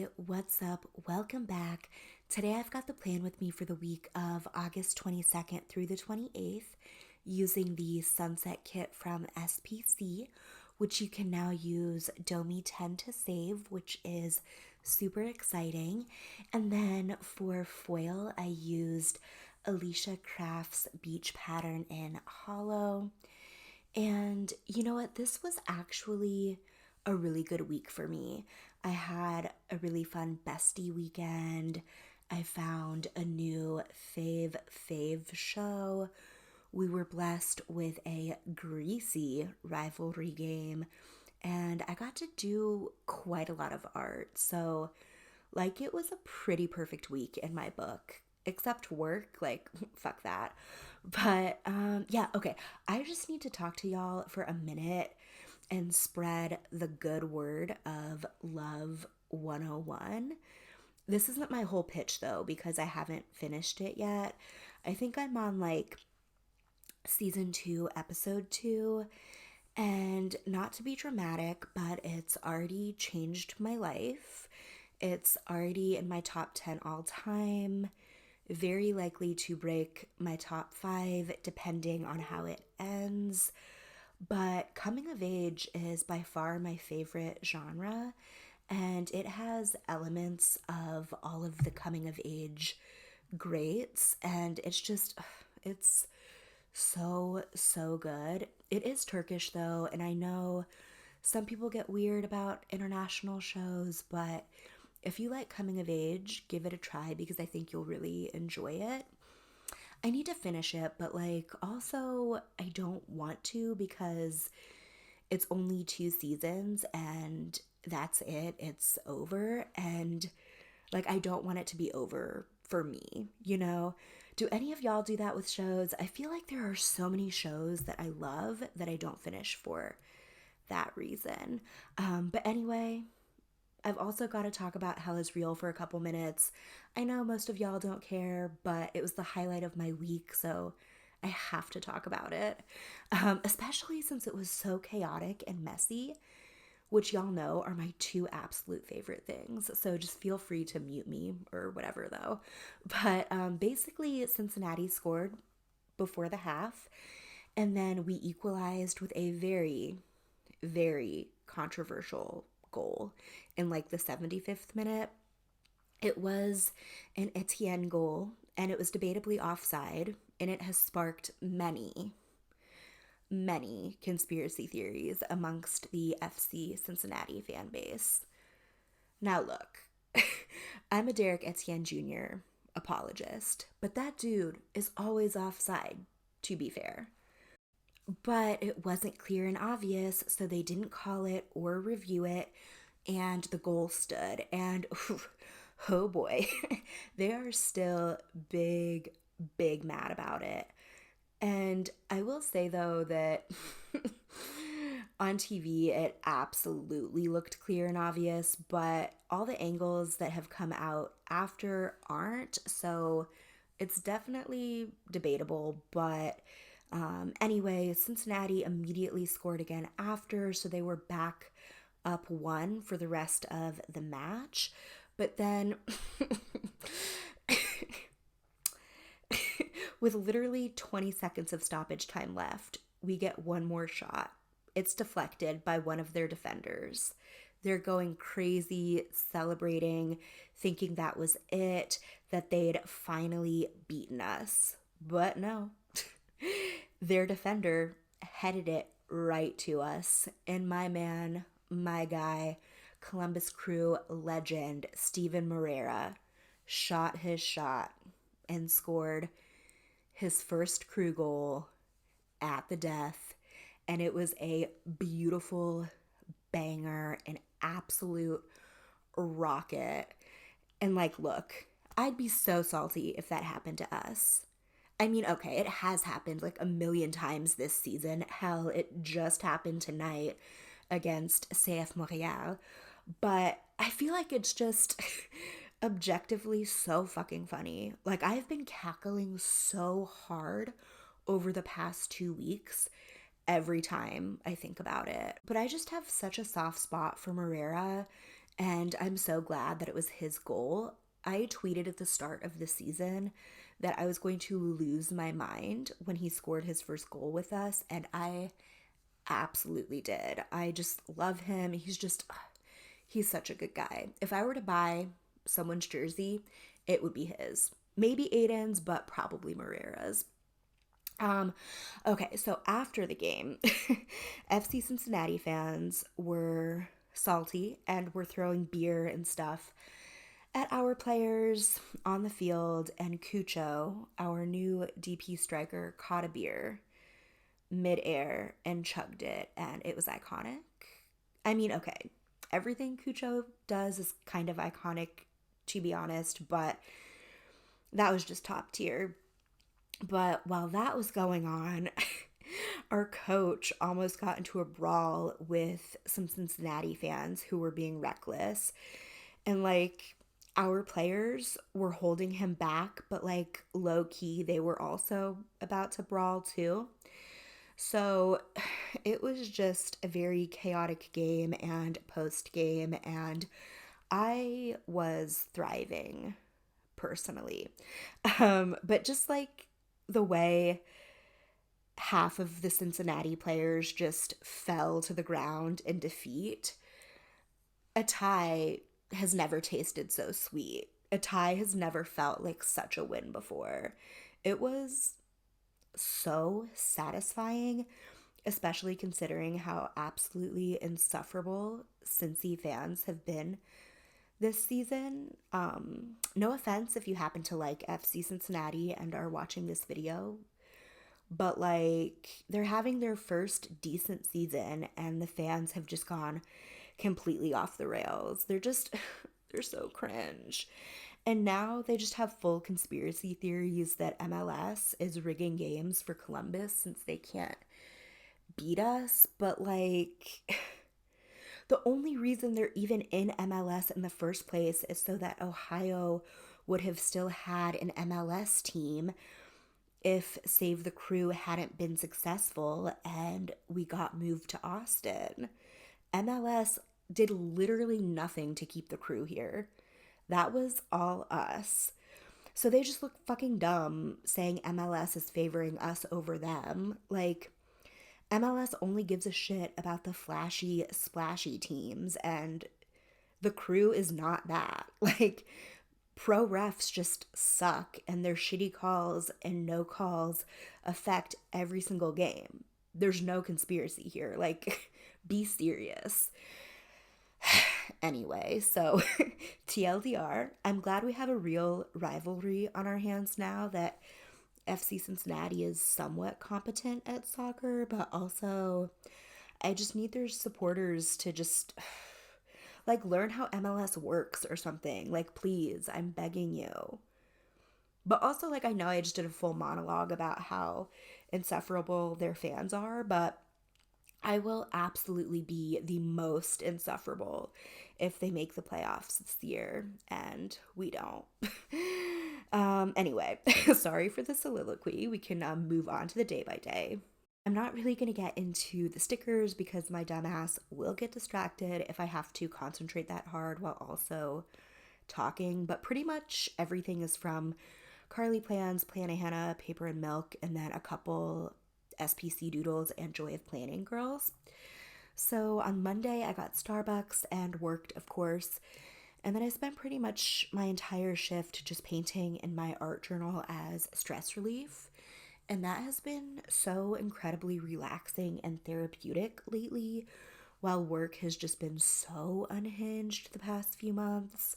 Hey, what's up? Welcome back. Today I've got the plan with me for the week of August 22nd through the 28th using the Sunset Kit from SPC, which you can now use Domi 10 to save, which is super exciting. And then for foil, I used AliciaCraft's beach pattern in Hollow. And you know what? This was actually a really good week for me. I had a really fun bestie weekend. I found a new fave show. We were blessed with a greasy rivalry game, and I got to do quite a lot of art. So, like, it was a pretty perfect week in my book, except work. Like, fuck that. But yeah, okay. I just need to talk to y'all for a minute and spread the good word of Love 101. This isn't my whole pitch though, because I haven't finished it yet. I think I'm on like season 2, episode 2. And not to be dramatic, but it's already changed my life. It's already in my top 10 all time. Very likely to break my top 5 depending on how it ends. But coming of age is by far my favorite genre, and it has elements of all of the coming of age greats, and it's so good. It is Turkish though, and I know some people get weird about international shows, but if you like coming of age, give it a try because I think you'll really enjoy it. I need to finish it, but like also I don't want to because it's only 2 seasons and that's it. It's over. And like I don't want it to be over for me, you know? Do any of y'all do that with shows? I feel like there are so many shows that I love that I don't finish for that reason. But anyway, I've also got to talk about Hell is Real for a couple minutes. I know most of y'all don't care, but it was the highlight of my week, so I have to talk about it. Especially since it was so chaotic and messy, which y'all know are my 2 absolute favorite things. So just feel free to mute me or whatever, though. But basically, Cincinnati scored before the half, and then we equalized with a very controversial goal in like the 75th minute. It was an Etienne goal and it was debatably offside, and it has sparked many conspiracy theories amongst the FC Cincinnati fan base. Now, look, I'm a Derek Etienne Jr. apologist, but that dude is always offside, to be fair. But it wasn't clear and obvious, so they didn't call it or review it, and the goal stood. And oh boy, they are still big mad about it. And I will say though that on TV it absolutely looked clear and obvious, but all the angles that have come out after aren't. So it's definitely debatable, but anyway, Cincinnati immediately scored again after, so they were back up 1 for the rest of the match. But then, with literally 20 seconds of stoppage time left, we get one more shot. It's deflected by one of their defenders. They're going crazy, celebrating, thinking that was it, that they'd finally beaten us. But no, their defender headed it right to us. And my man, my guy, Columbus Crew legend Steven Moreira shot his shot and scored his first Crew goal at the death. And it was a beautiful banger, an absolute rocket. And like, look, I'd be so salty if that happened to us. I mean, okay, it has happened like a million times this season. Hell, it just happened tonight against CF Montreal. But I feel like it's just objectively so fucking funny. Like, I've been cackling so hard over the past 2 weeks every time I think about it. But I just have such a soft spot for Moreira, And I'm so glad that it was his goal. I tweeted at the start of the season that I was going to lose my mind when he scored his first goal with us, and I absolutely did. I just love him. He's such a good guy. If I were to buy someone's jersey, it would be his. Maybe Aiden's, but probably Marrera's. Um, okay, so after the game, FC Cincinnati fans were salty and were throwing beer and stuff at our players on the field, and Cucho, our new DP striker, caught a beer midair and chugged it, and it was iconic. I mean, okay, everything Cucho does is kind of iconic, to be honest, but that was just top tier. But while that was going on, our coach almost got into a brawl with some Cincinnati fans who were being reckless. And like, our players were holding him back, but like low key, they were also about to brawl too. So it was just a very chaotic game and post game, and I was thriving personally. But just like the way half of the Cincinnati players just fell to the ground in defeat, a tie has never tasted so sweet. A tie has never felt like such a win before. It was so satisfying, especially considering how absolutely insufferable Cincy fans have been this season. No offense if you happen to like FC Cincinnati and are watching this video, but like they're having their first decent season and the fans have just gone completely off the rails. They're so cringe. And now they just have full conspiracy theories that MLS is rigging games for Columbus since they can't beat us. But like, the only reason they're even in MLS in the first place is so that Ohio would have still had an MLS team if Save the Crew hadn't been successful and we got moved to Austin. MLS did literally nothing to keep the crew here. That was all us. So they just look fucking dumb saying MLS is favoring us over them. Like, MLS only gives a shit about the flashy, splashy teams, and the crew is not that. Like, pro refs just suck, and their shitty calls and no calls affect every single game. There's no conspiracy here. Like, be serious. Anyway, so TLDR, I'm glad we have a real rivalry on our hands now that FC Cincinnati is somewhat competent at soccer, but also I just need their supporters to just like learn how MLS works or something. Like, please, I'm begging you. But also, like, I know I just did a full monologue about how insufferable their fans are, but I will absolutely be the most insufferable if they make the playoffs this year, and we don't. Anyway, sorry for the soliloquy. We can move on to the day by day. I'm not really going to get into the stickers because my dumbass will get distracted if I have to concentrate that hard while also talking, but pretty much everything is from Carly Plans, Plannahannah, Paper and Milk, and then a couple SPC Doodles and Joy of Planning girls. So on Monday, I got Starbucks and worked, of course. And then I spent pretty much my entire shift just painting in my art journal as stress relief. And that has been so incredibly relaxing and therapeutic lately, while work has just been so unhinged the past few months.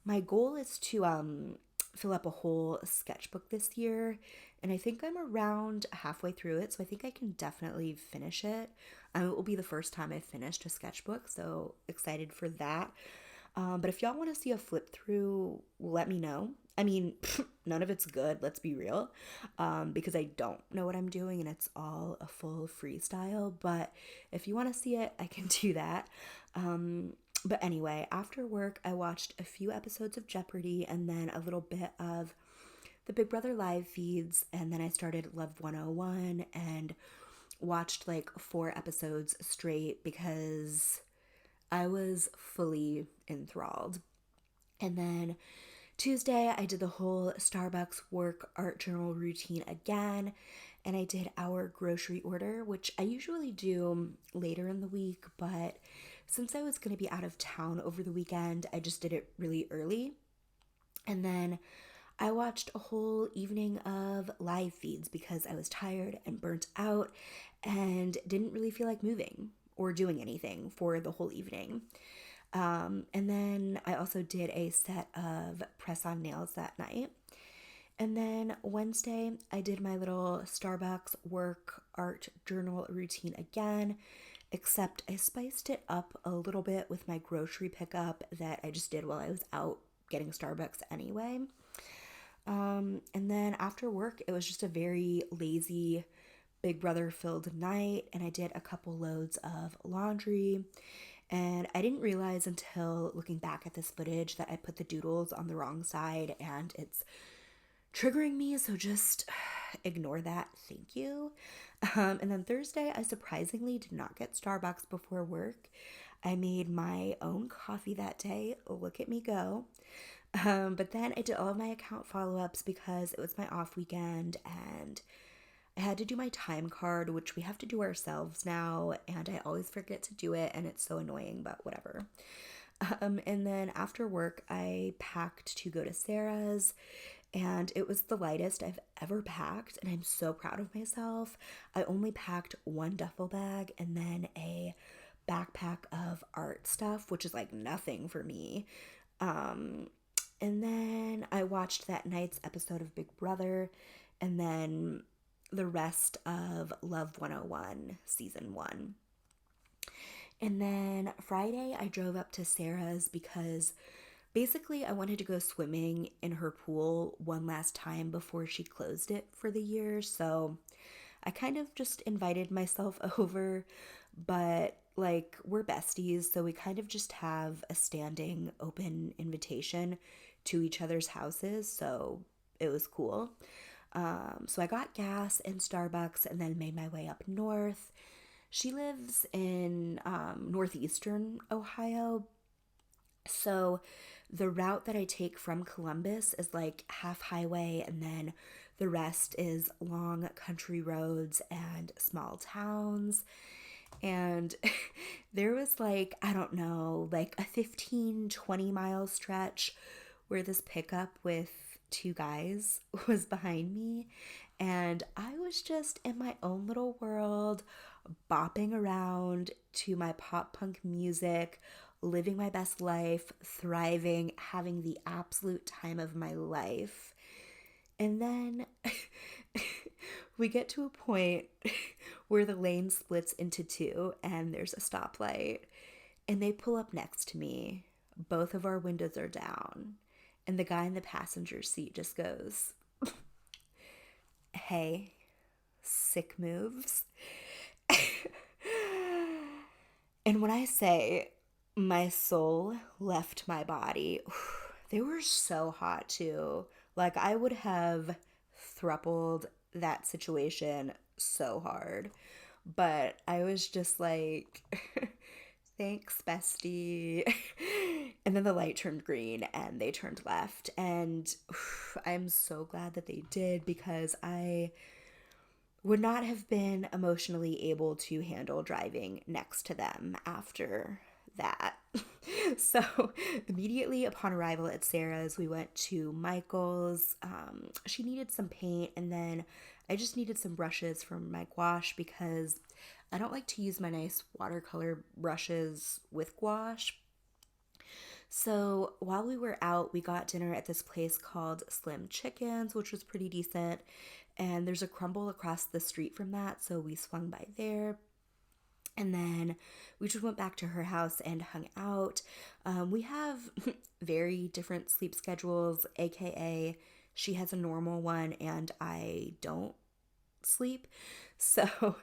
My goal is to fill up a whole sketchbook this year, and I think I'm around halfway through it, so I think I can definitely finish it. It will be the first time I've finished a sketchbook, so excited for that. But if y'all want to see a flip through, let me know. I mean, none of it's good, let's be real, because I don't know what I'm doing and it's all a full freestyle. But if you want to see it, I can do that. But anyway, after work, I watched a few episodes of Jeopardy and then a little bit of the Big Brother live feeds. And then I started Love 101 and watched like 4 episodes straight because I was fully enthralled. And then Tuesday, I did the whole Starbucks work art journal routine again, and I did our grocery order, which I usually do later in the week, but since I was going to be out of town over the weekend, I just did it really early. And then I watched a whole evening of live feeds because I was tired and burnt out and didn't really feel like moving or doing anything for the whole evening. And then I also did a set of press on nails that night. And then Wednesday, I did my little Starbucks work art journal routine again, except I spiced it up a little bit with my grocery pickup that I just did while I was out getting Starbucks anyway. And then after work, it was just a very lazy, Big Brother filled night, and I did a couple loads of laundry. And I didn't realize until looking back at this footage that I put the doodles on the wrong side and it's triggering me, so just ignore that. Thank you. And then Thursday, I surprisingly did not get Starbucks before work. I made my own coffee that day. Look at me go. But then I did all of my account follow ups because it was my off weekend and I had to do my time card, which we have to do ourselves now, and I always forget to do it, and it's so annoying, but whatever. And then after work, I packed to go to Sarah's, and it was the lightest I've ever packed, and I'm so proud of myself. I only packed one duffel bag and then a backpack of art stuff, which is like nothing for me. And then I watched that night's episode of Big Brother, and then the rest of Love 101 season 1. And then Friday, I drove up to Sarah's because basically I wanted to go swimming in her pool one last time before she closed it for the year. So I kind of just invited myself over, but like we're besties, so we kind of just have a standing open invitation to each other's houses. So it was cool. So I got gas in Starbucks and then made my way up north. She lives in northeastern Ohio. So the route that I take from Columbus is like half highway, and then the rest is long country roads and small towns. And there was like, I don't know, like a 15-20 mile stretch where this pickup with two guys was behind me, and I was just in my own little world, bopping around to my pop punk music, living my best life, thriving, having the absolute time of my life. And then we get to a point where the lane splits into two and there's a stoplight, and they pull up next to me. Both of our windows are down, and the guy in the passenger seat just goes, "Hey, sick moves." And when I say my soul left my body, they were so hot too. Like I would have thrupled that situation so hard. But I was just like, thanks, bestie. And then the light turned green and they turned left. And I'm so glad that they did because I would not have been emotionally able to handle driving next to them after that. So immediately upon arrival at Sarah's, we went to Michael's. She needed some paint, and then I just needed some brushes from my gouache because I don't like to use my nice watercolor brushes with gouache. So while we were out, we got dinner at this place called Slim Chickens, which was pretty decent. And there's a crumble across the street from that, so we swung by there. And then we just went back to her house and hung out. We have very different sleep schedules, aka she has a normal one and I don't sleep. So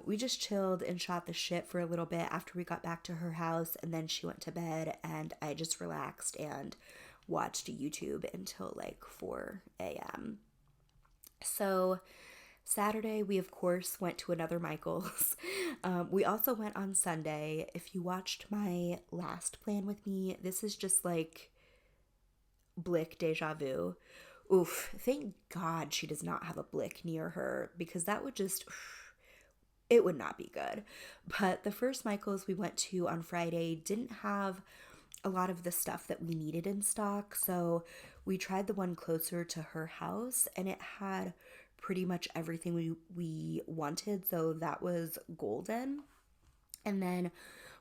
we just chilled and shot the shit for a little bit after we got back to her house, and then she went to bed and I just relaxed and watched YouTube until like 4 a.m. So Saturday, we of course went to another Michael's. We also went on Sunday. If you watched my last plan with me, this is just like Blick deja vu. Oof, thank God she does not have a Blick near her because that would just, it would not be good. But the first Michael's we went to on Friday didn't have a lot of the stuff that we needed in stock. So we tried the one closer to her house and it had pretty much everything we wanted. So that was golden. And then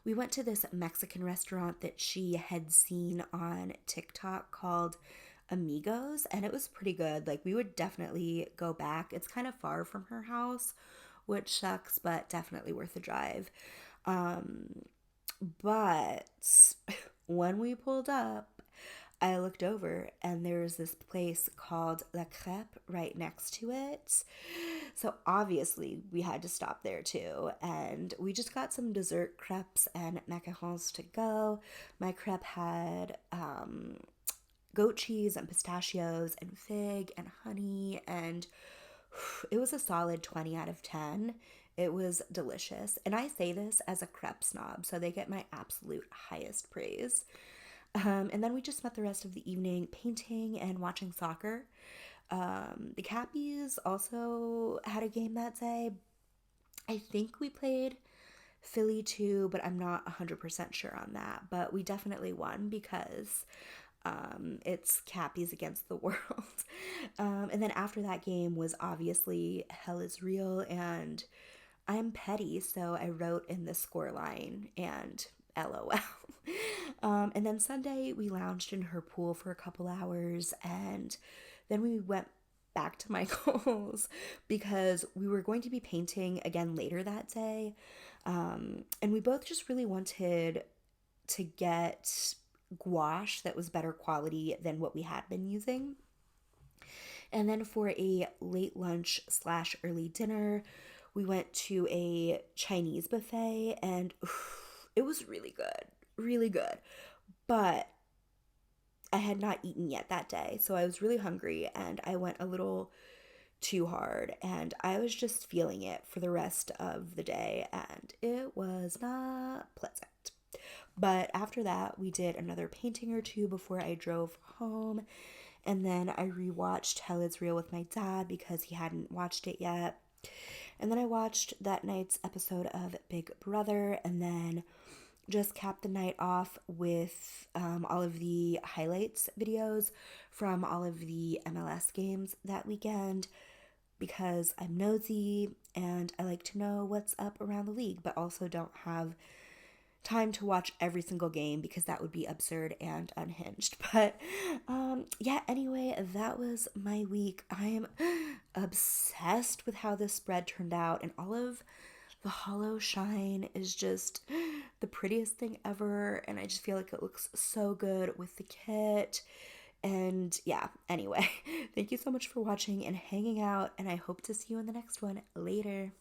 we went to this Mexican restaurant that she had seen on TikTok called Amigos, and it was pretty good. Like, we would definitely go back. It's kind of far from her house, which sucks, but definitely worth the drive. But when we pulled up, I looked over and there's this place called La Crêpe right next to it. So obviously we had to stop there too. And we just got some dessert crepes and macarons to go. My crepe had goat cheese and pistachios and fig and honey, and it was a solid 20 out of 10. It was delicious. And I say this as a crepe snob, so they get my absolute highest praise. And then we just spent the rest of the evening painting and watching soccer. The Cappies also had a game that day. I think we played Philly too, but I'm not 100% sure on that. But we definitely won because it's Cappies against the world. And then after that game was obviously Hell is Real, and I'm petty, so I wrote in the score line and LOL. And then Sunday, we lounged in her pool for a couple hours, and then we went back to Michael's because we were going to be painting again later that day. And we both just really wanted to get gouache that was better quality than what we had been using. And then for a late lunch slash early dinner, we went to a Chinese buffet, and it was really good, really good. But I had not eaten yet that day, so I was really hungry and I went a little too hard, and I was just feeling it for the rest of the day, and it was not pleasant. But after that, we did another painting or two before I drove home, and then I rewatched Hell is Real with my dad because he hadn't watched it yet. And then I watched that night's episode of Big Brother, and then just capped the night off with all of the highlights videos from all of the MLS games that weekend because I'm nosy and I like to know what's up around the league, but also don't have time to watch every single game because that would be absurd and unhinged. But yeah, anyway, that was my week. I am obsessed with how this spread turned out, and all of the hollow shine is just the prettiest thing ever, and I just feel like it looks so good with the kit. And yeah, anyway, thank you so much for watching and hanging out, and I hope to see you in the next one. Later.